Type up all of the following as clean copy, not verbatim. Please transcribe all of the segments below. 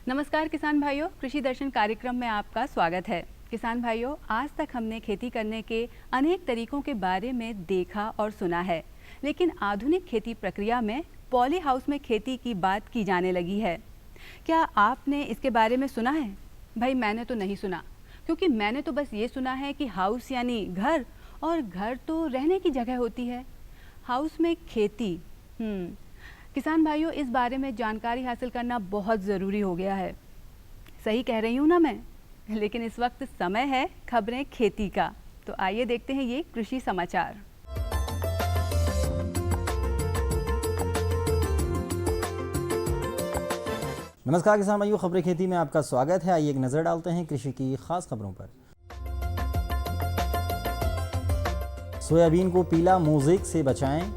नमस्कार किसान भाइयों, कृषि दर्शन कार्यक्रम में आपका स्वागत है। किसान भाइयों, आज तक हमने खेती करने के अनेक तरीकों के बारे में देखा और सुना है, लेकिन आधुनिक खेती प्रक्रिया में पॉली हाउस में खेती की बात की जाने लगी है। क्या आपने इसके बारे में सुना है? भाई मैंने तो नहीं सुना, क्योंकि मैंने तो बस ये सुना है कि हाउस यानी घर, और घर तो रहने की जगह होती है। हाउस में खेती, किसान भाइयों, इस बारे में जानकारी हासिल करना बहुत ज़रूरी हो गया है। सही कह रही हूँ ना मैं? लेकिन इस वक्त समय है खबरें खेती का, तो आइए देखते हैं ये कृषि समाचार। नमस्कार किसान भाइयों, खबरें खेती में आपका स्वागत है। आइए एक नज़र डालते हैं कृषि की खास खबरों पर। सोयाबीन को पीला मोज़ेक से बचाएं,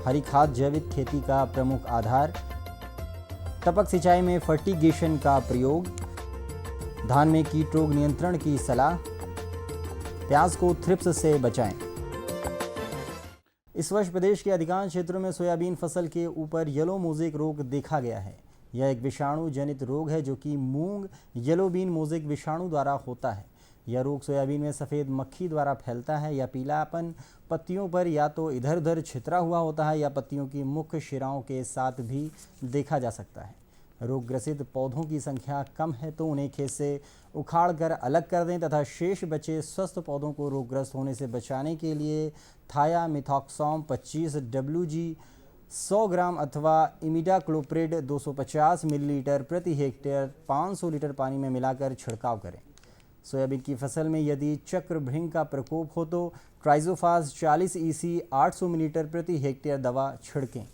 हरी खाद जैविक खेती का प्रमुख आधार, टपक सिंचाई में फर्टिगेशन का प्रयोग, धान में कीट रोग नियंत्रण की सलाह, प्याज को थ्रिप्स से बचाएं। इस वर्ष प्रदेश के अधिकांश क्षेत्रों में सोयाबीन फसल के ऊपर येलो मोज़ेक रोग देखा गया है। यह एक विषाणु जनित रोग है जो कि मूंग येलो बीन मोज़ेक विषाणु द्वारा होता है। यह रोग सोयाबीन में सफ़ेद मक्खी द्वारा फैलता है। यह पीलापन पत्तियों पर या तो इधर उधर छितरा हुआ होता है या पत्तियों की मुख्य शिराओं के साथ भी देखा जा सकता है। रोग ग्रसित पौधों की संख्या कम है तो उन्हें खेत से उखाड़ कर अलग कर दें तथा शेष बचे स्वस्थ पौधों को रोगग्रस्त होने से बचाने के लिए थायामिथॉक्सोम 25 WG 100 ग्राम अथवा इमिडाक्लोप्रिड 250 मिलीलीटर प्रति हेक्टेयर 500 लीटर पानी में मिलाकर छिड़काव करें। सोयाबीन की फसल में यदि चक्रभृंग का प्रकोप हो तो ट्राइजोफास 40 EC 800 मिलीलीटर प्रति हेक्टेयर दवा छिड़कें।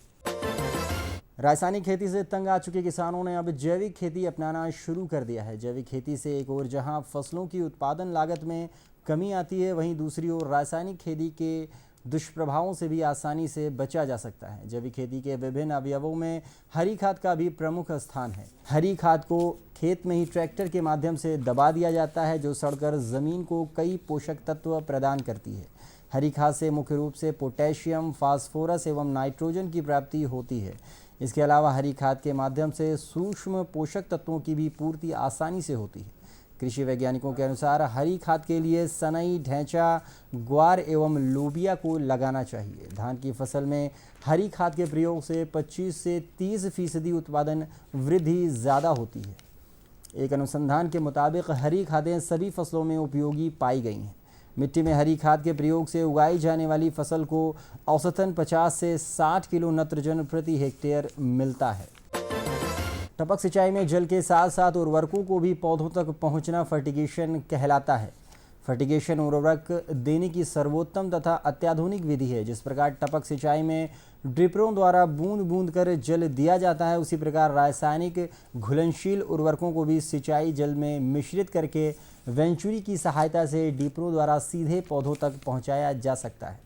रासायनिक खेती से तंग आ चुके किसानों ने अब जैविक खेती अपनाना शुरू कर दिया है। जैविक खेती से एक ओर जहां फसलों की उत्पादन लागत में कमी आती है, वहीं दूसरी ओर रासायनिक खेती के दुष्प्रभावों से भी आसानी से बचा जा सकता है। जैविक खेती के विभिन्न अवयवों में हरी खाद का भी प्रमुख स्थान है। हरी खाद को खेत में ही ट्रैक्टर के माध्यम से दबा दिया जाता है, जो सड़कर ज़मीन को कई पोषक तत्व प्रदान करती है। हरी खाद से मुख्य रूप से पोटेशियम, फास्फोरस एवं नाइट्रोजन की प्राप्ति होती है। इसके अलावा हरी खाद के माध्यम से सूक्ष्म पोषक तत्वों की भी पूर्ति आसानी से होती है। कृषि वैज्ञानिकों के अनुसार हरी खाद के लिए सनई, ढैंचा, ग्वार एवं लोबिया को लगाना चाहिए। धान की फसल में हरी खाद के प्रयोग से 25 से 30% उत्पादन वृद्धि ज़्यादा होती है। एक अनुसंधान के मुताबिक हरी खादें सभी फसलों में उपयोगी पाई गई हैं। मिट्टी में हरी खाद के प्रयोग से उगाई जाने वाली फसल को औसतन 50 से 60 किलो नत्रजन प्रति हेक्टेयर मिलता है। टपक सिंचाई में जल के साथ साथ उर्वरकों को भी पौधों तक पहुंचना फर्टिगेशन कहलाता है। फर्टिगेशन उर्वरक देने की सर्वोत्तम तथा अत्याधुनिक विधि है। जिस प्रकार टपक सिंचाई में ड्रिपरों द्वारा बूंद बूंद कर जल दिया जाता है, उसी प्रकार रासायनिक घुलनशील उर्वरकों को भी सिंचाई जल में मिश्रित करके वेंचुरी की सहायता से ड्रिपरों द्वारा सीधे पौधों तक पहुँचाया जा सकता है।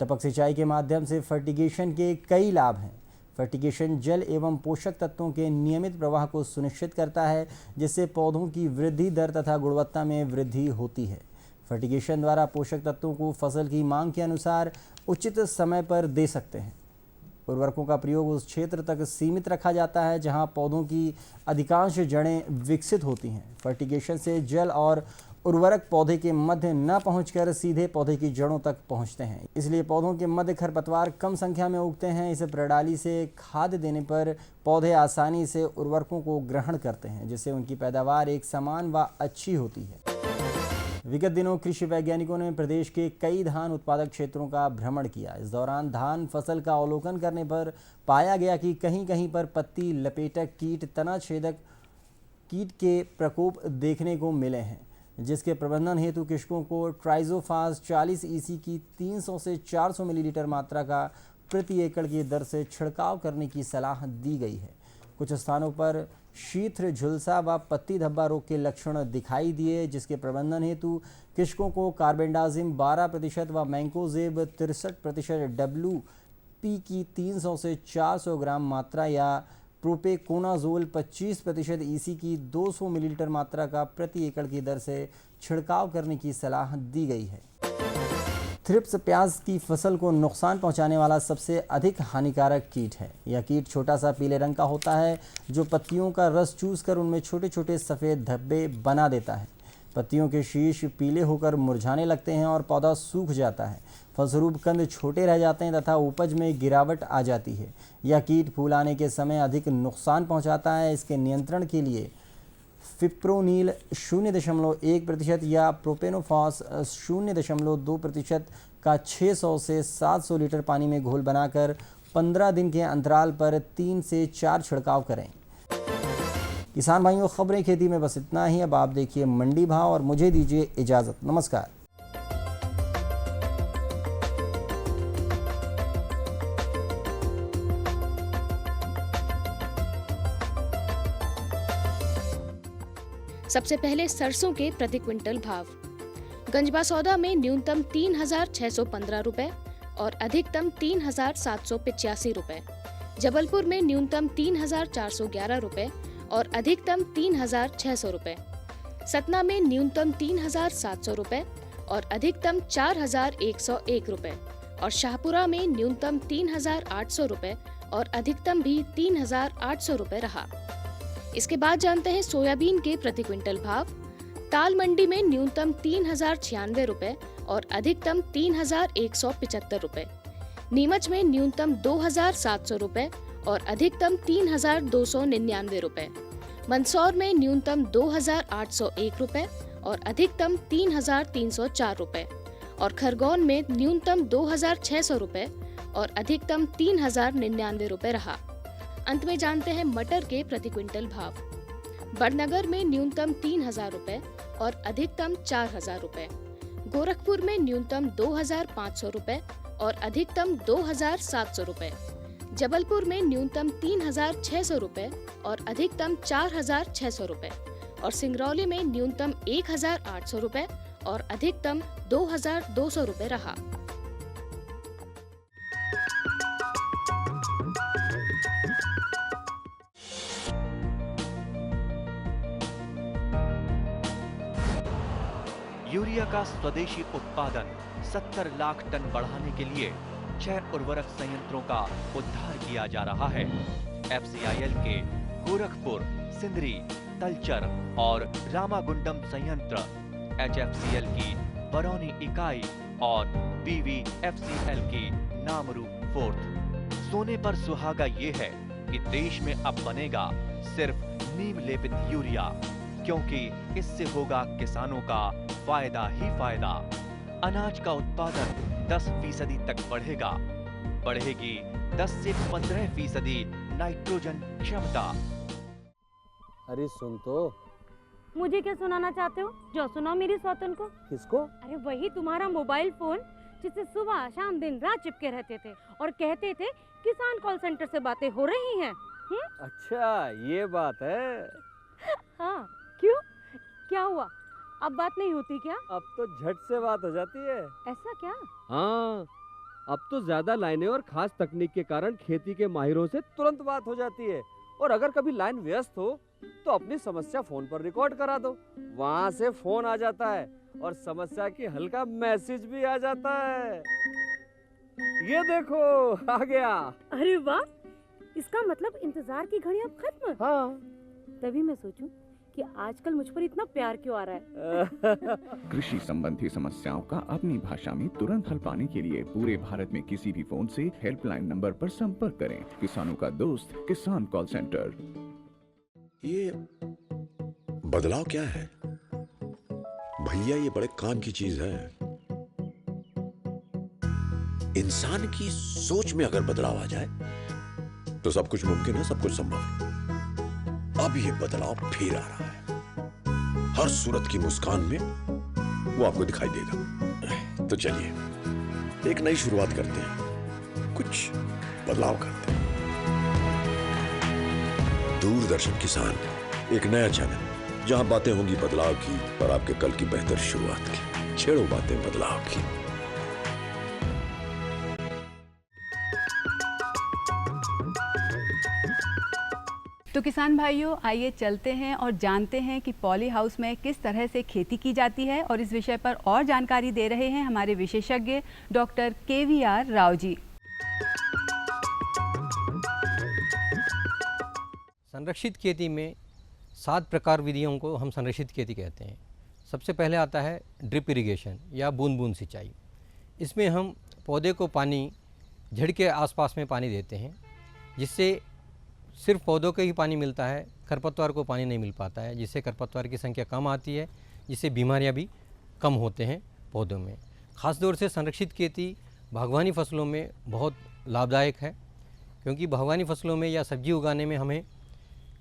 टपक सिंचाई के माध्यम से फर्टिगेशन के कई लाभ हैं। फर्टिगेशन जल एवं पोषक तत्वों के नियमित प्रवाह को सुनिश्चित करता है, जिससे पौधों की वृद्धि दर तथा गुणवत्ता में वृद्धि होती है। फर्टिगेशन द्वारा पोषक तत्वों को फसल की मांग के अनुसार उचित समय पर दे सकते हैं। उर्वरकों का प्रयोग उस क्षेत्र तक सीमित रखा जाता है जहां पौधों की अधिकांश जड़ें विकसित होती हैं। फर्टिगेशन से जल और उर्वरक पौधे के मध्य न पहुंचकर सीधे पौधे की जड़ों तक पहुंचते हैं, इसलिए पौधों के मध्य खरपतवार कम संख्या में उगते हैं। इस प्रणाली से खाद देने पर पौधे आसानी से उर्वरकों को ग्रहण करते हैं, जिससे उनकी पैदावार एक समान व अच्छी होती है। विगत दिनों कृषि वैज्ञानिकों ने प्रदेश के कई धान उत्पादक क्षेत्रों का भ्रमण किया। इस दौरान धान फसल का अवलोकन करने पर पाया गया कि कहीं कहीं पर पत्ती लपेटक कीट, तना छेदक कीट के प्रकोप देखने को मिले हैं, जिसके प्रबंधन हेतु कृषकों को ट्राइजोफास 40 EC की 300 से 400 मिलीलीटर मात्रा का प्रति एकड़ की दर से छिड़काव करने की सलाह दी गई है। कुछ स्थानों पर शीघ्र झुलसा व पत्ती धब्बा रोग के लक्षण दिखाई दिए, जिसके प्रबंधन हेतु कृषकों को कार्बेंडाजिम 12% व मैंकोजेब 63% WP की 300 से 400 ग्राम मात्रा या प्रोपेकोनाजोल 25% EC की 200 मिलीलीटर मात्रा का प्रति एकड़ की दर से छिड़काव करने की सलाह दी गई है। थ्रिप्स प्याज की फसल को नुकसान पहुंचाने वाला सबसे अधिक हानिकारक कीट है। यह कीट छोटा सा पीले रंग का होता है जो पत्तियों का रस चूसकर उनमें छोटे छोटे सफ़ेद धब्बे बना देता है। पत्तियों के शीश पीले होकर मुरझाने लगते हैं और पौधा सूख जाता है। फलस्वरूप कंद छोटे रह जाते हैं तथा उपज में गिरावट आ जाती है। यह कीट फूल आने के समय अधिक नुकसान पहुंचाता है। इसके नियंत्रण के लिए फिप्रोनिल 0.1% या प्रोपेनोफॉस 0.2% का 600 से 700 लीटर पानी में घोल बनाकर 15 दिन के अंतराल पर 3 से 4 छिड़काव करें। किसान भाइयों, खबरें खेती में बस इतना ही। अब आप देखिए मंडी भाव और मुझे दीजिए इजाज़त। नमस्कार। सबसे पहले सरसों के प्रति क्विंटल भाव। गंजबा सौदा में न्यूनतम 3,615 रुपए और अधिकतम 3,785 रुपए। जबलपुर में न्यूनतम 3,411 रुपए और अधिकतम 3,600 रुपए। सतना में न्यूनतम 3,700 रुपए और अधिकतम 4,101 रुपए और शाहपुरा में न्यूनतम 3,800 रुपए और अधिकतम भी 3,800 रुपए रहा। इसके बाद जानते हैं सोयाबीन के प्रति क्विंटल भाव। ताल मंडी में न्यूनतम 3,096 रुपए और अधिकतम 3,175 रुपए। नीमच में न्यूनतम 2,700 रुपए और अधिकतम 3,299 रुपए। मंदसौर में न्यूनतम 2,801 रुपए और अधिकतम 3,304 रुपए और खरगोन में न्यूनतम 2,600 रुपए और अधिकतम 3,099 रुपए रहा। अंत में जानते हैं मटर के प्रति क्विंटल भाव। बड़नगर में न्यूनतम 3,000 रुपए और अधिकतम 4,000 रुपए। गोरखपुर में न्यूनतम 2,500 रुपए और अधिकतम 2,700 रुपए। जबलपुर में न्यूनतम 3,600 रुपए और अधिकतम 4,600 रुपए और सिंगरौली में न्यूनतम 1,800 रुपए और अधिकतम 2,200 रुपए रहा। यूरिया का स्वदेशी उत्पादन 70 लाख टन बढ़ाने के लिए 6 उर्वरक संयंत्रों का उद्धार किया जा रहा है। FCIL के गोरखपुर, सिंदरी, तलचर और रामागुंडम संयंत्र, HFCL की बरौनी इकाई और BVFCL की नामरू फोर्थ। सोने पर सुहागा ये है कि देश में अब बनेगा सिर्फ नीम लेपित यूरिया, क्योंकि इससे होगा किसानों का फायदा ही फायदा। अनाज का उत्पादन 10% तक बढ़ेगा। बढ़ेगी 10 से 15% नाइट्रोजन क्षमता। अरे सुन तो। मुझे क्या सुनाना चाहते हो? जो सुनाओ मेरी सौतन को। किसको? अरे वही तुम्हारा मोबाइल फोन जिससे सुबह शाम दिन रात चिपके रहते थे और कहते थे किसान कॉल सेंटर से बातें हो रही हैं। अच्छा ये बात है। हाँ, क्यों? क्या हुआ? अब बात नहीं होती क्या? अब तो झट से बात हो जाती है। ऐसा क्या? हाँ, अब तो ज्यादा लाइनें और खास तकनीक के कारण खेती के माहिरों से तुरंत बात हो जाती है। और अगर कभी लाइन व्यस्त हो तो अपनी समस्या फोन पर रिकॉर्ड करा दो, वहाँ से फोन आ जाता है और समस्या की हल का मैसेज भी आ जाता है। ये देखो आ गया। अरे वाह, इसका मतलब इंतजार की घड़ी अब खत्म। हाँ, तभी मैं सोचूं कि आजकल मुझ पर इतना प्यार क्यों आ रहा है। कृषि संबंधी समस्याओं का अपनी भाषा में तुरंत हल पाने के लिए पूरे भारत में किसी भी फोन से हेल्पलाइन नंबर पर संपर्क करें। किसानों का दोस्त किसान कॉल सेंटर। ये बदलाव क्या है भैया? ये बड़े काम की चीज है। इंसान की सोच में अगर बदलाव आ जाए तो सब कुछ मुमकिन है, सब कुछ संभव है। अब ये बदलाव फिर आ रहा है। हर सूरत की मुस्कान में वो आपको दिखाई देगा। तो चलिए एक नई शुरुआत करते हैं, कुछ बदलाव करते हैं। दूरदर्शन किसान, एक नया चैनल जहां बातें होंगी बदलाव की और आपके कल की बेहतर शुरुआत की। छेड़ो बातें बदलाव की। तो किसान भाइयों, आइए चलते हैं और जानते हैं कि पॉली हाउस में किस तरह से खेती की जाती है। और इस विषय पर और जानकारी दे रहे हैं हमारे विशेषज्ञ डॉक्टर KVR राव जी। संरक्षित खेती में 7 प्रकार विधियों को हम संरक्षित खेती कहते हैं। सबसे पहले आता है ड्रिप इरिगेशन या बूंद बूंद सिंचाई। इसमें हम पौधे को पानी जड़ के आसपास में पानी देते हैं, जिससे सिर्फ पौधों को ही पानी मिलता है, खरपतवार को पानी नहीं मिल पाता है, जिससे खरपतवार की संख्या कम आती है, जिससे बीमारियां भी कम होते हैं पौधों में। ख़ास तौर से संरक्षित खेती बागवानी फसलों में बहुत लाभदायक है, क्योंकि बागवानी फसलों में या सब्जी उगाने में हमें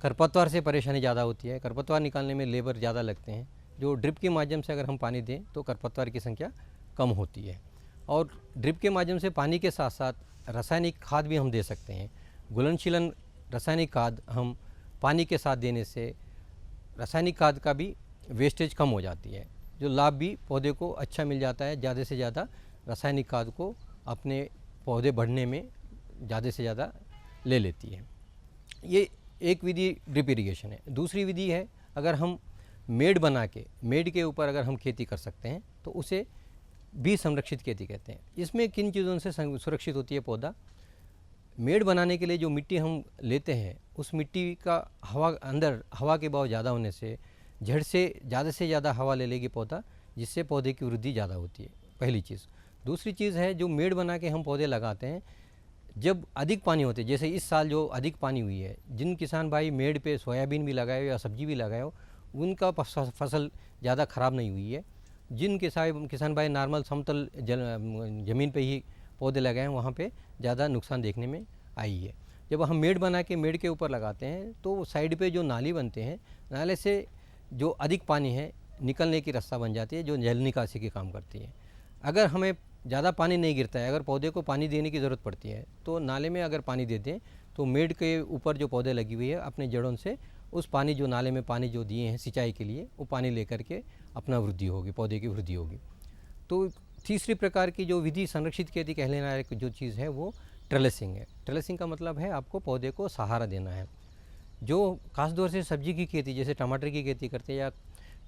खरपतवार से परेशानी ज़्यादा होती है। खरपतवार निकालने में लेबर ज़्यादा लगते हैं। जो ड्रिप के माध्यम से अगर हम पानी दें तो खरपतवार की संख्या कम होती है। और ड्रिप के माध्यम से पानी के साथ साथ रासायनिक खाद भी हम दे सकते हैं। घुलनशीलन रासायनिक खाद हम पानी के साथ देने से रासायनिक खाद का भी वेस्टेज कम हो जाती है, जो लाभ भी पौधे को अच्छा मिल जाता है। ज़्यादा से ज़्यादा रासायनिक खाद को अपने पौधे बढ़ने में ज़्यादा से ज़्यादा ले लेती है। ये एक विधि ड्रिप इरिगेशन है। दूसरी विधि है, अगर हम मेड बना के मेड के ऊपर अगर हम खेती कर सकते हैं तो उसे भी संरक्षित खेती कहते हैं। इसमें किन चीज़ों से सुरक्षित होती है पौधा? मेड बनाने के लिए जो मिट्टी हम लेते हैं, उस मिट्टी का हवा के बहाव ज़्यादा होने से जड़ से ज़्यादा हवा ले लेगी पौधा, जिससे पौधे की वृद्धि ज़्यादा होती है, पहली चीज़। दूसरी चीज़ है, जो मेड बना के हम पौधे लगाते हैं, जब अधिक पानी होते, जैसे इस साल जो अधिक पानी हुई है, जिन किसान भाई मेड पे सोयाबीन भी लगाए हो या सब्जी भी लगाए हो, उनका फसल ज़्यादा ख़राब नहीं हुई है। जिन किसान भाई नॉर्मल समतल ज़मीन पे ही पौधे लगाए हैं, वहाँ पे ज़्यादा नुकसान देखने में आई है। जब हम मेड बना के मेड के ऊपर लगाते हैं तो साइड पे जो नाली बनते हैं, नाले से जो अधिक पानी है निकलने की रास्ता बन जाती है, जो जल निकासी के काम करती है। अगर हमें ज़्यादा पानी नहीं गिरता है, अगर पौधे को पानी देने की ज़रूरत पड़ती है, तो नाले में अगर पानी दे दें तो मेड के ऊपर जो पौधे लगी हुई है, अपने जड़ों से उस पानी, जो नाले में पानी जो दिए हैं सिंचाई के लिए, वो पानी लेकर के अपना वृद्धि होगी, पौधे की वृद्धि होगी। तो तीसरी प्रकार की जो विधि संरक्षित खेती कहने लायक जो चीज़ है वो ट्रेलिसिंग है। ट्रेलिसिंग का मतलब है आपको पौधे को सहारा देना है। जो खास तौर से सब्जी की खेती, जैसे टमाटर की खेती करते हैं या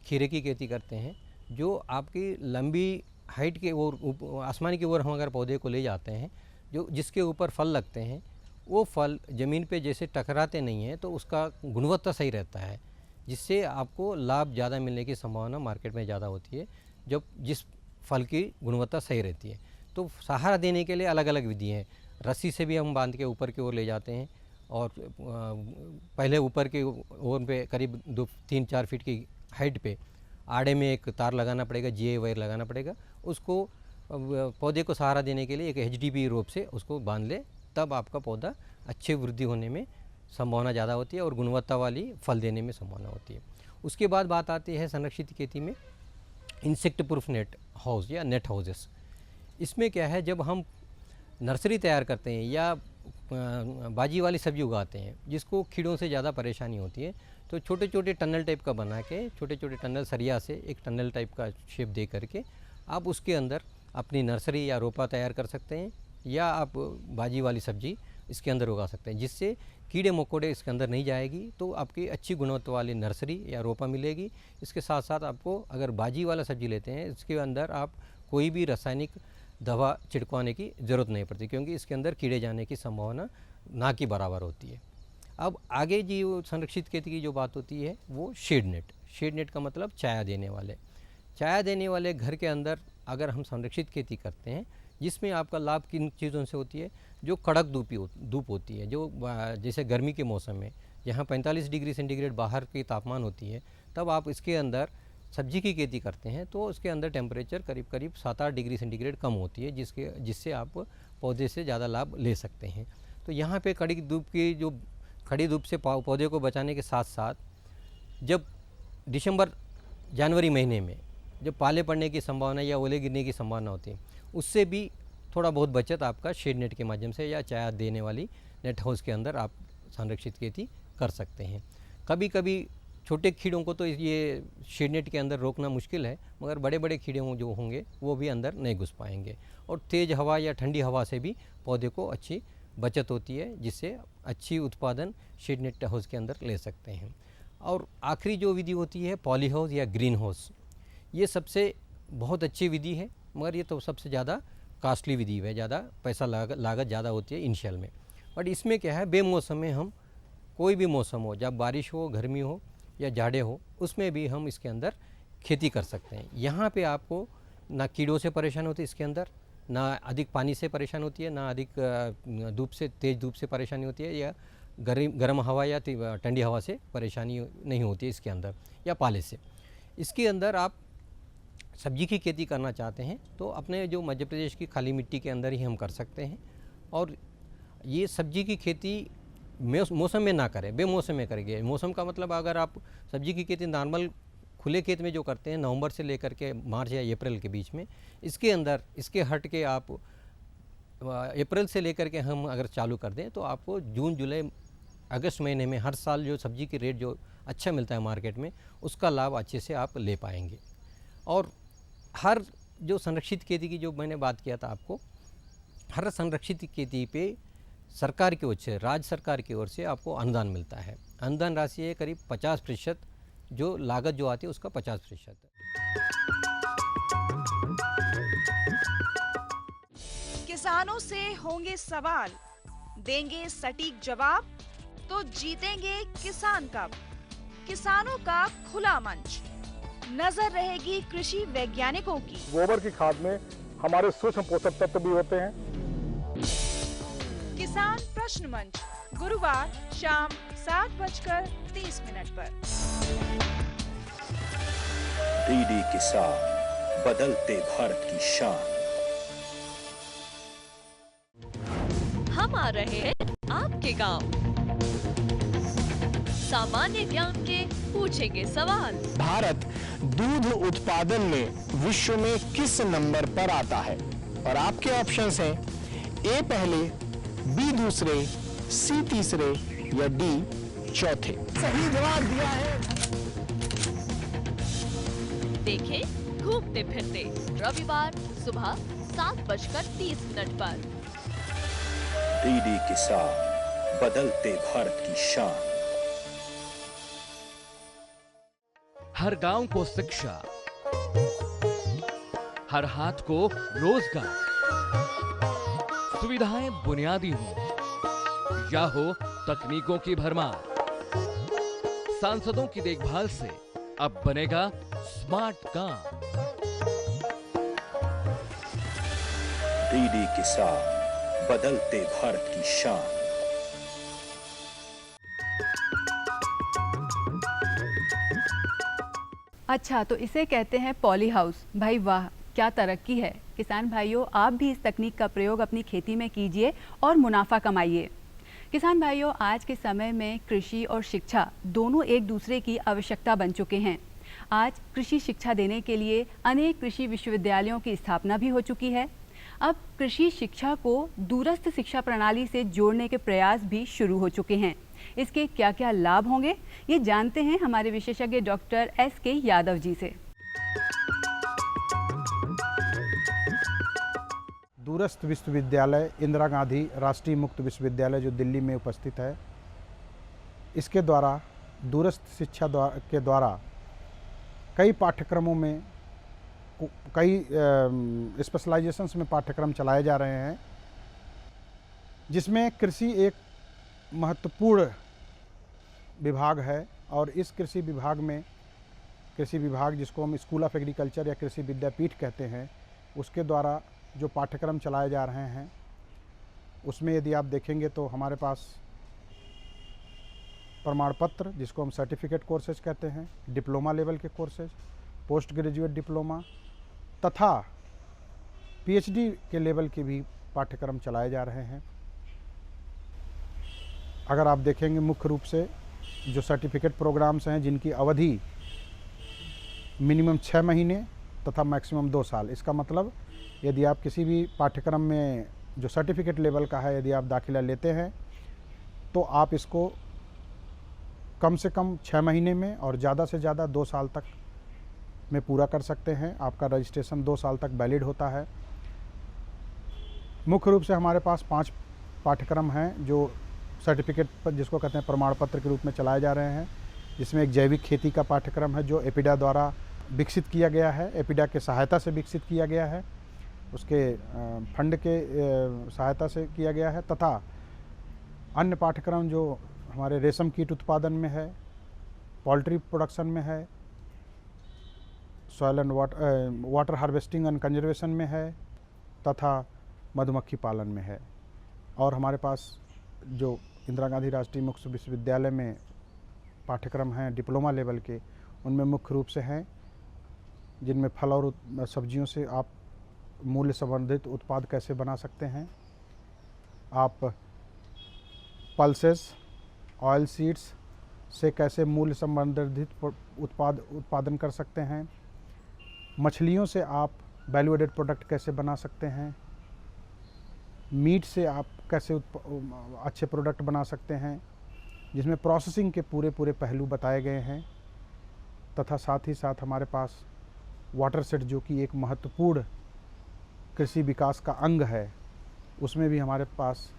खीरे की खेती करते हैं, जो आपकी लंबी हाइट के ओर, आसमान की ओर हम अगर पौधे को ले जाते हैं, जो जिसके ऊपर फल लगते हैं, वो फल ज़मीन पे जैसे टकराते नहीं हैं, तो उसका गुणवत्ता सही रहता है, जिससे आपको लाभ ज़्यादा मिलने की संभावना मार्केट में ज़्यादा होती है, जब जिस फल की गुणवत्ता सही रहती है। तो सहारा देने के लिए अलग अलग विधि हैं। रस्सी से भी हम बांध के ऊपर की ओर ले जाते हैं, और पहले ऊपर की ओर पे करीब 3-4 फीट की हाइट पे आड़े में एक तार लगाना पड़ेगा, GI वायर लगाना पड़ेगा। उसको पौधे को सहारा देने के लिए एक HDPE रोप से उसको बांध ले, तब आपका पौधा अच्छी वृद्धि होने में संभावना ज़्यादा होती है और गुणवत्ता वाली फल देने में संभावना होती है। उसके बाद बात आती है संरक्षित खेती में इंसेक्ट प्रूफ नेट हाउस या नेट हाउसेस। इसमें क्या है, जब हम नर्सरी तैयार करते हैं या बाजी वाली सब्जी उगाते हैं, जिसको कीड़ों से ज़्यादा परेशानी होती है, तो छोटे छोटे टनल टाइप का बना के, छोटे छोटे टनल सरिया से एक टनल टाइप का शेप दे करके आप उसके अंदर अपनी नर्सरी या रोपा तैयार कर सकते हैं, या आप बाजी वाली सब्जी इसके अंदर उगा सकते हैं, जिससे कीड़े मकोड़े इसके अंदर नहीं जाएगी, तो आपकी अच्छी गुणवत्ता वाली नर्सरी या रोपा मिलेगी। इसके साथ साथ आपको अगर बाजी वाला सब्जी लेते हैं, इसके अंदर आप कोई भी रासायनिक दवा छिड़कवाने की ज़रूरत नहीं पड़ती, क्योंकि इसके अंदर कीड़े जाने की संभावना ना की बराबर होती है। अब आगे जी वो संरक्षित खेती की जो बात होती है वो शेड नेट। शेड नेट का मतलब छाया देने वाले घर के अंदर अगर हम संरक्षित खेती करते हैं, जिसमें आपका लाभ किन चीज़ों से होती है, जो कड़क धूप होती है, जो जैसे गर्मी के मौसम में जहाँ 45 डिग्री सेंटीग्रेड बाहर की तापमान होती है, तब आप इसके अंदर सब्जी की खेती करते हैं तो उसके अंदर टेम्परेचर करीब 7-8 डिग्री सेंटीग्रेड कम होती है, जिससे आप पौधे से ज़्यादा लाभ ले सकते हैं। तो यहाँ पे खड़ी धूप से पौधे को बचाने के साथ साथ जब दिसंबर-जनवरी महीने में जब पाले पड़ने की संभावना या ओले गिरने की संभावना होती है, उससे भी थोड़ा बहुत बचत आपका शेड नेट के माध्यम से या छाया देने वाली नेट हाउस के अंदर आप संरक्षित खेती कर सकते हैं। कभी कभी छोटे कीड़ों को तो ये शेड नेट के अंदर रोकना मुश्किल है, मगर बड़े बड़े कीड़े जो होंगे वो भी अंदर नहीं घुस पाएंगे, और तेज़ हवा या ठंडी हवा से भी पौधे को अच्छी बचत होती है, जिससे अच्छी उत्पादन शेड नेट हाउस के अंदर ले सकते हैं। और आखिरी जो विधि होती है पॉली हाउस या ग्रीन हाउस, ये सबसे बहुत अच्छी विधि है, मगर ये तो सबसे ज़्यादा कॉस्टली विधि है, ज़्यादा पैसा लागत ज़्यादा होती है इनिशियल में। बट इसमें क्या है, बेमौसम में हम कोई भी मौसम हो, जब बारिश हो, गर्मी हो या जाड़े हो, उसमें भी हम इसके अंदर खेती कर सकते हैं। यहाँ पे आपको ना कीड़ों से परेशान होती है इसके अंदर, ना अधिक पानी से परेशान होती है, ना अधिक तेज़ धूप से परेशानी होती है, या गर्म हवा या ठंडी हवा से परेशानी नहीं होती है इसके अंदर, या पाले से। इसके अंदर आप सब्जी की खेती करना चाहते हैं तो अपने जो मध्य प्रदेश की खाली मिट्टी के अंदर ही हम कर सकते हैं। और ये सब्जी की खेती मौसम में ना करें, बेमौसम में करेंगे। मौसम का मतलब अगर आप सब्जी की खेती नॉर्मल खुले खेत में जो करते हैं नवंबर से लेकर के मार्च या अप्रैल के बीच में, इसके अंदर इसके हट के आप अप्रैल से लेकर के हम अगर चालू कर दें तो आपको जून जुलाई अगस्त महीने में हर साल जो सब्जी की रेट जो अच्छा मिलता है मार्केट में, उसका लाभ अच्छे से आप ले पाएंगे। और हर जो संरक्षित खेती की जो मैंने बात किया था आपको, हर संरक्षित खेती पे सरकार की ओर से, राज्य सरकार की ओर से आपको अनुदान मिलता है। अनुदान राशि है करीब 50%, जो लागत जो आती है उसका 50%। किसानों से होंगे सवाल, देंगे सटीक जवाब, तो जीतेंगे किसान कप। किसानों का खुला मंच, नजर रहेगी कृषि वैज्ञानिकों की। गोबर की खाद में हमारे सूक्ष्म पोषक तत्व भी होते हैं। किसान प्रश्न मंच, गुरुवार शाम 7:30 पर। डीडी किसान, बदलते भारत की शान। हम आ रहे हैं आपके गांव, सामान्य ज्ञान के पूछेंगे सवाल। भारत दूध उत्पादन में विश्व में किस नंबर पर आता है? और आपके ऑप्शंस हैं ए पहले, बी दूसरे, सी तीसरे या डी चौथे। सही जवाब दिया है। देखें घूमते फिरते रविवार सुबह 7:30 पर। डीडी किसान, बदलते भारत की शान। हर गांव को शिक्षा, हर हाथ को रोजगार, सुविधाएं बुनियादी हो या हो तकनीकों की भरमार, सांसदों की देखभाल से अब बनेगा स्मार्ट गांव। डीडी किसान, बदलते भारत की शान। अच्छा, तो इसे कहते हैं पॉली हाउस। भाई वाह, क्या तरक्की है। किसान भाइयों, आप भी इस तकनीक का प्रयोग अपनी खेती में कीजिए और मुनाफा कमाइए। किसान भाइयों, आज के समय में कृषि और शिक्षा दोनों एक दूसरे की आवश्यकता बन चुके हैं। आज कृषि शिक्षा देने के लिए अनेक कृषि विश्वविद्यालयों की स्थापना भी हो चुकी है। अब कृषि शिक्षा को दूरस्थ शिक्षा प्रणाली से जोड़ने के प्रयास भी शुरू हो चुके हैं। इसके क्या क्या लाभ होंगे, ये जानते हैं हमारे विशेषज्ञ डॉक्टर SK यादव जी से। दूरस्थ विश्वविद्यालय इंदिरा गांधी राष्ट्रीय मुक्त विश्वविद्यालय जो दिल्ली में उपस्थित है, इसके द्वारा दूरस्थ शिक्षा के द्वारा कई पाठ्यक्रमों में, कई स्पेशलाइजेशंस में पाठ्यक्रम चलाए जा रहे हैं, जिसमें कृषि एक महत्वपूर्ण विभाग है। और इस कृषि विभाग में, कृषि विभाग जिसको हम स्कूल ऑफ एग्रीकल्चर या कृषि विद्यापीठ कहते हैं, उसके द्वारा जो पाठ्यक्रम चलाए जा रहे हैं, उसमें यदि आप देखेंगे तो हमारे पास प्रमाण पत्र, जिसको हम सर्टिफिकेट कोर्सेज कहते हैं, डिप्लोमा लेवल के कोर्सेज, पोस्ट ग्रेजुएट डिप्लोमा तथा PhD के लेवल के भी पाठ्यक्रम चलाए जा रहे हैं। अगर आप देखेंगे मुख्य रूप से जो सर्टिफिकेट प्रोग्राम्स हैं, जिनकी अवधि मिनिमम 6 महीने तथा मैक्सिमम 2 साल। इसका मतलब यदि आप किसी भी पाठ्यक्रम में जो सर्टिफिकेट लेवल का है, यदि आप दाखिला लेते हैं तो आप इसको कम से कम 6 महीने में और ज़्यादा से ज़्यादा 2 साल तक में पूरा कर सकते हैं। आपका रजिस्ट्रेशन 2 साल तक वैलिड होता है। मुख्य रूप से हमारे पास 5 पाठ्यक्रम हैं जो सर्टिफिकेट पर, जिसको कहते हैं प्रमाण पत्र के रूप में चलाए जा रहे हैं, जिसमें एक जैविक खेती का पाठ्यक्रम है जो एपिडा द्वारा विकसित किया गया है, एपिडा के सहायता से विकसित किया गया है, उसके फंड के सहायता से किया गया है। तथा अन्य पाठ्यक्रम जो हमारे रेशम कीट उत्पादन में है, पोल्ट्री प्रोडक्शन में है, soil and water harvesting and conservation में है, तथा मधुमक्खी पालन में है। और हमारे पास जो इंदिरा गांधी राष्ट्रीय मुक्त विश्वविद्यालय में पाठ्यक्रम हैं डिप्लोमा लेवल के, उनमें मुख्य रूप से हैं जिनमें फल और सब्जियों से आप मूल्य संवर्धित उत्पाद कैसे बना सकते हैं, आप पल्सेस, ऑयल सीड्स से कैसे मूल्य संवर्धित उत्पादन कर सकते हैं, मछलियों से आप वैल्यू एडेड प्रोडक्ट कैसे बना सकते हैं, मीट से आप कैसे अच्छे प्रोडक्ट बना सकते हैं, जिसमें प्रोसेसिंग के पूरे पहलू बताए गए हैं। तथा साथ ही साथ हमारे पास वाटर सेट जो कि एक महत्वपूर्ण कृषि विकास का अंग है, उसमें भी हमारे पास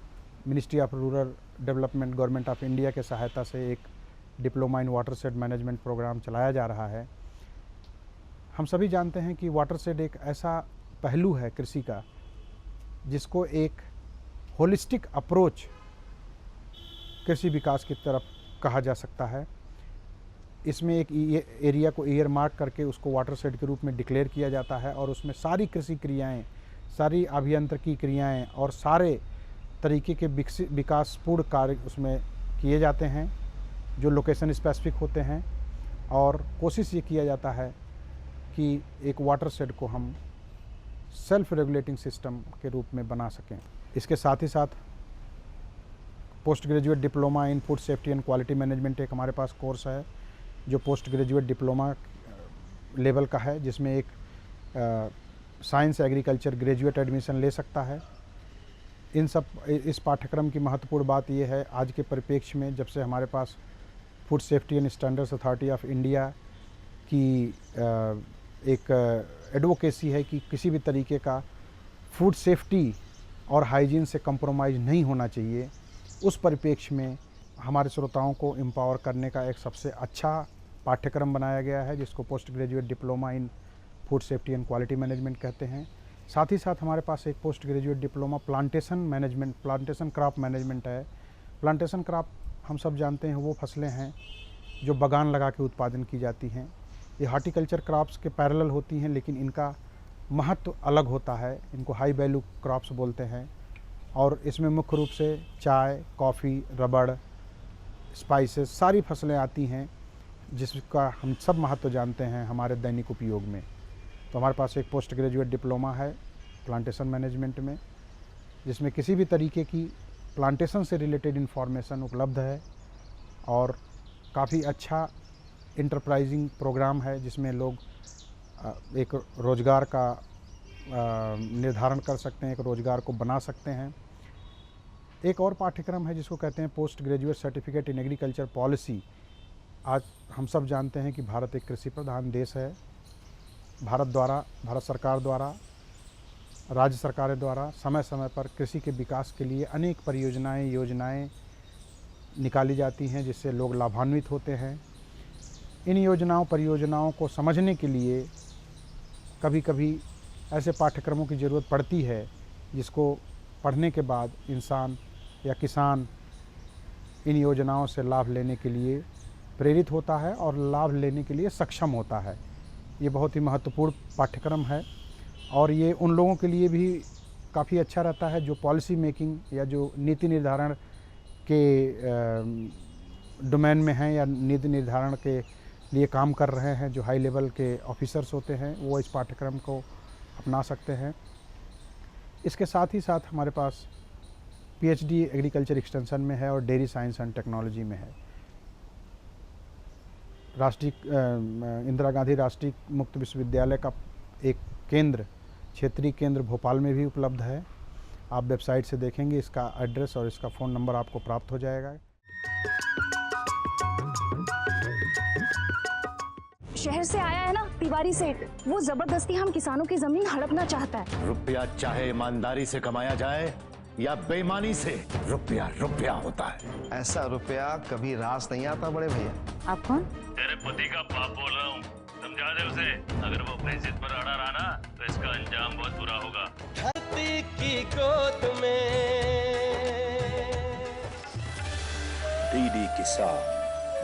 ministry of rural development government of India के सहायता से एक diploma in watershed management programme चलाया जा रहा है। हम सभी जानते हैं कि वाटर सेट एक ऐसा पहलू है कृषि का जिसको एक होलिस्टिक अप्रोच कृषि विकास की तरफ कहा जा सकता है। इसमें एक एरिया को ईयर मार्क करके उसको वाटर शेड के रूप में डिक्लेयर किया जाता है और उसमें सारी कृषि क्रियाएं, सारी अभियंत्रिकी क्रियाएं और सारे तरीके के विकासपूर्ण कार्य उसमें किए जाते हैं जो लोकेशन स्पेसिफिक होते हैं। और कोशिश ये किया जाता है कि एक वाटर शेड को हम सेल्फ रेगुलेटिंग सिस्टम के रूप में बना सकें। इसके साथ ही साथ post graduate diploma in food safety and quality management एक हमारे पास कोर्स है जो पोस्ट ग्रेजुएट डिप्लोमा लेवल का है, जिसमें एक साइंस एग्रीकल्चर ग्रेजुएट एडमिशन ले सकता है। इस पाठ्यक्रम की महत्वपूर्ण बात यह है आज के परिप्रेक्ष्य में, जब से हमारे पास food safety and standards authority of India की एक एडवोकेसी है कि किसी भी तरीके का फूड सेफ्टी और हाइजीन से कंप्रोमाइज़ नहीं होना चाहिए। उस परिप्रेक्ष्य में हमारे श्रोताओं को एम्पावर करने का एक सबसे अच्छा पाठ्यक्रम बनाया गया है जिसको post graduate diploma in food safety and quality management कहते हैं। साथ ही साथ हमारे पास एक post graduate diploma plantation management, plantation crop management है। प्लांटेशन क्रॉप हम सब जानते हैं वो फसलें हैं जो बागान लगा के उत्पादन की जाती हैं। ये हार्टिकल्चर क्रॉप्स के पैरेलल होती हैं, लेकिन इनका महत्व अलग होता है। इनको हाई वैल्यू क्रॉप्स बोलते हैं और इसमें मुख्य रूप से चाय, कॉफ़ी, रबड़, स्पाइसेस सारी फसलें आती हैं जिसका हम सब महत्व जानते हैं हमारे दैनिक उपयोग में। तो हमारे पास एक पोस्ट ग्रेजुएट डिप्लोमा है प्लांटेशन मैनेजमेंट में, जिसमें किसी भी तरीके की प्लांटेशन से रिलेटेड इन्फॉर्मेशन उपलब्ध है और काफ़ी अच्छा इंटरप्राइजिंग प्रोग्राम है जिसमें लोग एक रोज़गार का निर्धारण कर सकते हैं, एक रोज़गार को बना सकते हैं। एक और पाठ्यक्रम है जिसको कहते हैं post graduate certificate in agriculture policy. आज हम सब जानते हैं कि भारत एक कृषि प्रधान देश है। भारत सरकार द्वारा, राज्य सरकारें द्वारा समय समय पर कृषि के विकास के लिए अनेक परियोजनाएं, योजनाएं निकाली जाती हैं जिससे लोग लाभान्वित होते हैं। इन योजनाओं, परियोजनाओं को समझने के लिए कभी कभी ऐसे पाठ्यक्रमों की ज़रूरत पड़ती है जिसको पढ़ने के बाद इंसान या किसान इन योजनाओं से लाभ लेने के लिए प्रेरित होता है और लाभ लेने के लिए सक्षम होता है। ये बहुत ही महत्वपूर्ण पाठ्यक्रम है और ये उन लोगों के लिए भी काफ़ी अच्छा रहता है जो पॉलिसी मेकिंग या जो नीति निर्धारण के डोमेन में हैं या नीति निर्धारण के लिए काम कर रहे हैं, जो हाई लेवल के ऑफिसर्स होते हैं, वो इस पाठ्यक्रम को अपना सकते हैं। इसके साथ ही साथ हमारे पास पीएचडी एग्रीकल्चर एक्सटेंशन में है और डेयरी साइंस एंड टेक्नोलॉजी में है। राष्ट्रीय इंदिरा गांधी राष्ट्रीय मुक्त विश्वविद्यालय का एक केंद्र, क्षेत्रीय केंद्र भोपाल में भी उपलब्ध है। आप वेबसाइट से देखेंगे, इसका एड्रेस और इसका फ़ोन नंबर आपको प्राप्त हो जाएगा। शहर से आया है ना तिवारी सेठ, वो जबरदस्ती हम किसानों की जमीन हड़पना चाहता है। रुपया चाहे ईमानदारी से कमाया जाए या बेईमानी से रुपया रुपया होता है। ऐसा रुपया कभी रास नहीं आता बड़े भैया। आप कौन? तेरे पति का बाप बोल रहा हूँ, समझा दे उसे। अगर वो अपनी जिद पर अड़ा रहा ना तो इसका अंजाम बहुत बुरा होगा। धरती की गोद में डीडी किसान,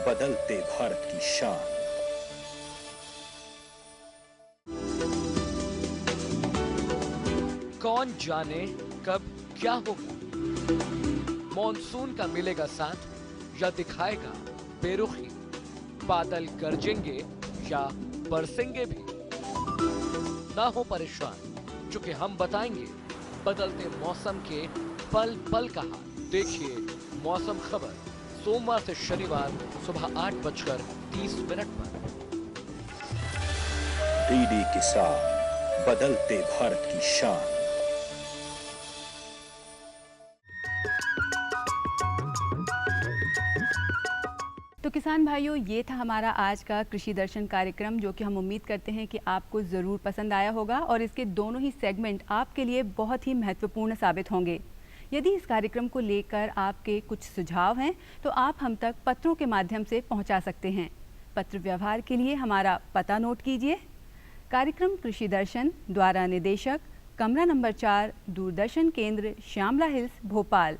बदलते भारत की शान। कौन जाने कब क्या होगा। मॉनसून का मिलेगा साथ या दिखाएगा बेरुखी। बादल गरजेंगे या बरसेंगे भी। ना हो परेशान, क्योंकि हम बताएंगे बदलते मौसम के पल पल का हाल। देखिए मौसम खबर सोमवार से शनिवार सुबह 8:30 पर। डीडी किसान, बदलते भारत की शान। तो किसान भाइयों, ये था हमारा आज का कृषि दर्शन कार्यक्रम, जो कि हम उम्मीद करते हैं कि आपको ज़रूर पसंद आया होगा और इसके दोनों ही सेगमेंट आपके लिए बहुत ही महत्वपूर्ण साबित होंगे। यदि इस कार्यक्रम को लेकर आपके कुछ सुझाव हैं तो आप हम तक पत्रों के माध्यम से पहुंचा सकते हैं। पत्र व्यवहार के लिए हमारा पता नोट कीजिए। कार्यक्रम कृषि दर्शन, द्वारा निदेशक, कमरा number 4, Doordarshan Kendra, Shyamla hills, Bhopal,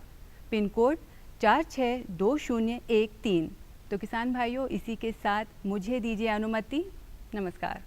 pin code 462013। तो किसान भाइयों, इसी के साथ मुझे दीजिए अनुमति। नमस्कार।